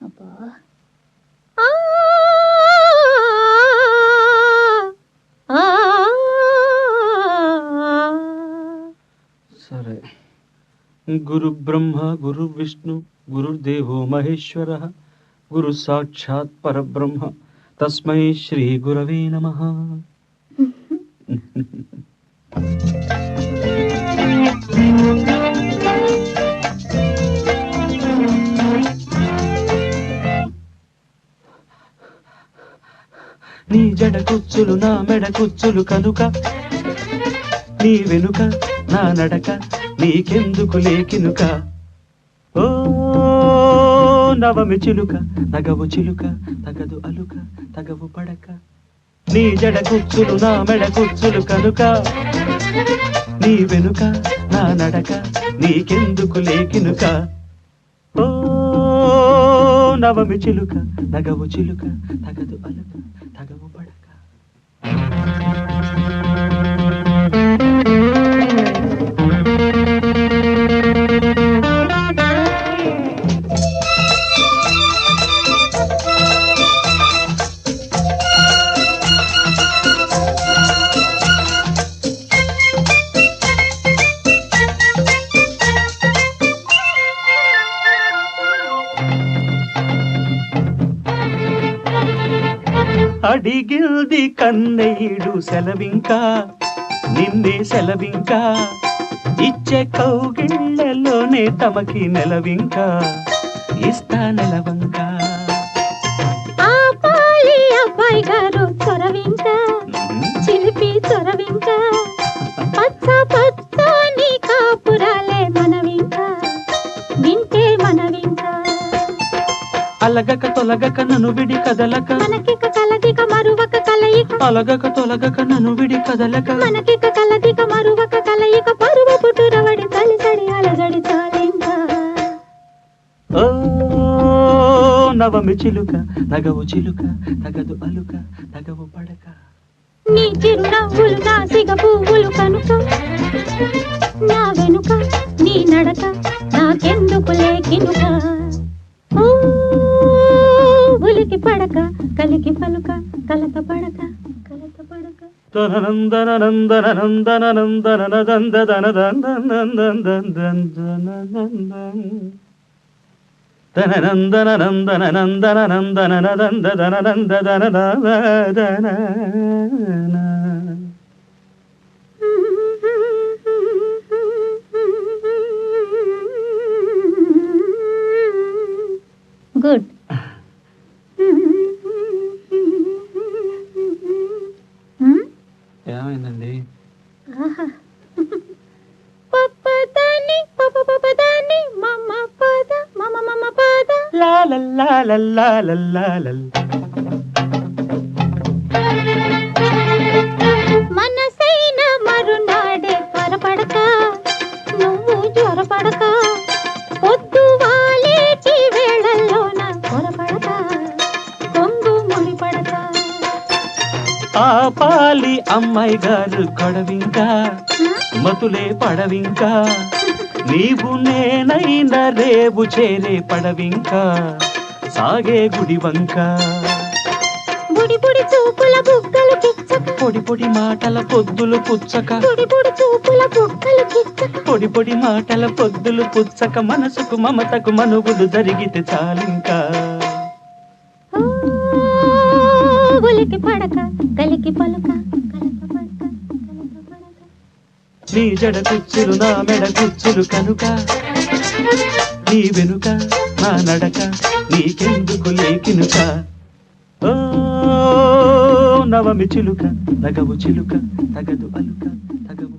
అబ్బా సరే. గురు బ్రహ్మ గురు విష్ణు గురుర్దేవో మహేశ్వర గురు సాక్షాత్ పరబ్రహ్మ తస్మై శ్రీ గురవే నమః. నీ జడ కుచ్చులు నా మెడ కుచ్చులు కనుక నీ వెనుక నా నడక నీకెందుకు లేకినుక. ఓ నవమి చిలుక నగవు చిలుక తగదు అలుక తగవు పడక. నీ జడ కుచ్చులు నా మెడ కుచ్చులు కనుక నీ వెనుక నా నడక నీకెందుకు లేకినుక. ఓ నవమి చిలుక నగవు చిలుక తగదు అలుక తగవు పడక. అడిగిల్ది కన్నయ్యుడు సెలవింకా నిన్నే సెలవింకా ఇచ్చే కౌగిళ్ళలోనే తమకి నెలవింకా ఇస్తా నెలవంకా. ఆపాలి అబ్బాయి గారు చొరవింకా చిలిపి చొరవింకా పచ్చ పచ్చని కాపురాలే మనవింకా వింటే మనవింకా. అలగక తొలగక నన్ను విడి కదలక మనకిక కలదిక మరువక కలయిక. అలగక తొలగక నన్ను విడి కదలక మనకిక కలదిక మరువక కలయిక పరువ పుట్టురవడి తలిసడి అలజడి చాలింకా. ఓ నవమి చిలుక నగవు చిలుక తగదు అలుక తగవు పడక. నీ చిరునవ్వులు నా సిగ పువ్వులు కనుక నా వెనుక నీ నడక నాకెందుకు లేకినుక. ఓ ఉలికి పడక కలికి పలుక కలత పడక కలత పడక. తననందన నందన నందన నందన నందన తననందన నందన నందన నందన నందన నందన. గుడ్. ఏమైందండి? పప్పదాని పప పపదాని మమ్మ పద మమ మమ పద లా లా లా లా లా లా లా. మనసైన మరునాడే త్వరపడక నువ్వు జ్వరపడక పొద్దు వాలేటి వేళల్లోన త్వరపడక కొంగు ముడిపడక. ఆపాలి అమ్మాయి గారు కొడవింకా మతులే పడవింకా నీవు నేనైన రేపు చేరే పడవింకా సాగే గుడి వంక. బుడి బుడి చూపుల బుగ్గలు కిచ్చక పొడి పొడి మాటల పొద్దులు పుచ్చక బుడి బుడి చూపుల బుగ్గలు కిచ్చక పొడి పొడి మాటల పొద్దులు పుచ్చక మనసుకు మమతకు మనుగులు జరిగితే చాలింకా. ఉలికి పడక కలికి పలుక కలత పడక కలత పడక. నీ జడ కుచ్చులు నా మెడ కుచ్చులు కనుక నీ వెనుక నా నడక నీకెందుకు లేకినుక. ఓ నవమి చిలుక నగవు చిలుక తగదు అలుక తగవు